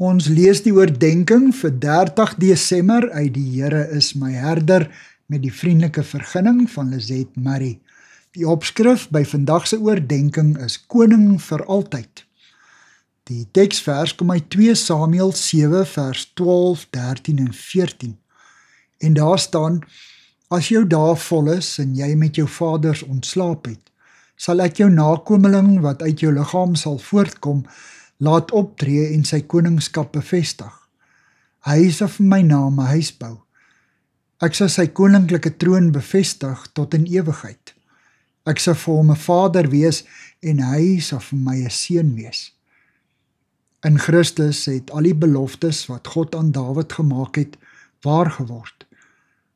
Ons lees die oordenking vir 30 Desember uit Die Here is my herder met die vriendelike vergunning van Lizette Murray. Die opskrif by vandag se oordenking is Koning vir altyd. Die teksvers kom uit 2 Samuel 7 vers 12, 13 en 14. En daar staan: As jou dae vol is en jy met jou vaders ontslaap het, sal ek jou nakomeling wat uit jou liggaam sal voortkom, laat optree en sy koningskap bevestig. Hy sal vir my naam 'n huis bou. Ek sal sy koninklike troon bevestig tot in ewigheid. Ek sal vir hom 'n vader wees en hy sal vir my 'n seun wees. In Christus het al die beloftes wat God aan Dawid gemaak het, waar geword.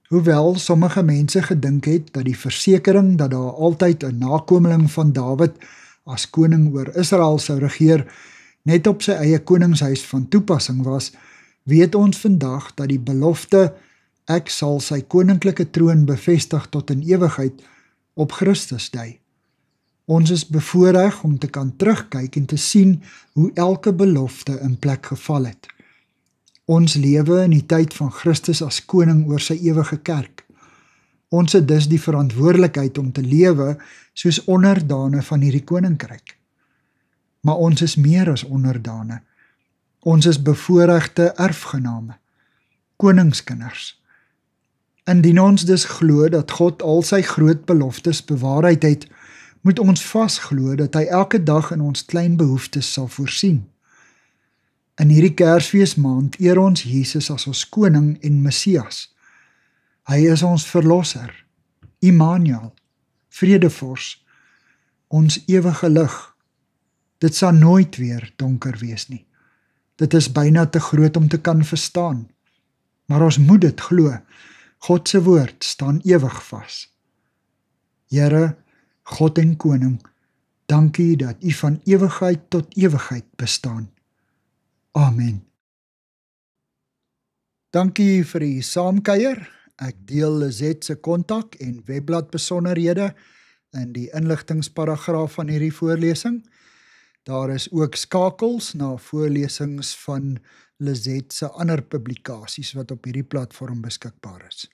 Hoewel sommige mense gedink het dat die versekering dat daar altyd 'n nakomeling van Dawid as koning oor Israel sou regeer, net op sy eie koningshuis van toepassing was, weet ons vandag dat die belofte, ek sal sy koninklike troon bevestig tot in ewigheid, op Christus dui. Ons is bevoorreg om te kan terugkyk en te sien hoe elke belofte in plek geval het. Ons lewe in die tyd van Christus as koning oor sy ewige kerk. Ons het dus die verantwoordelikheid om te lewe soos onderdane van hierdie koninkryk. Maar ons is meer as onderdane. Ons is bevoorregte erfgename, koningskinders. Indien ons dus glo dat God al sy groot beloftes bewaarheid het, moet ons vasglo dat hy elke dag in ons klein behoeftes sal voorsien. In hierdie Kersfeesmaand eer ons Jesus as ons koning en Messias. Hy is ons verlosser, Immanuel, vredevors, ons ewige lig. Dit sal nooit weer donker wees nie. Dit is byna te groot om te kan verstaan. Maar ons moet dit glo. God se woord staan ewig vas. Here, God en Koning, dankie dat U van ewigheid tot ewigheid bestaan. Amen. Dankie vir die saamkuier. Ek deel Lizette se kontak en webblad besonderhede in die inligtingsparagraaf van hierdie voorlesing. Daar is ook skakels na voorlesings van Lizette se ander publikasies wat op hierdie platform beskikbaar is.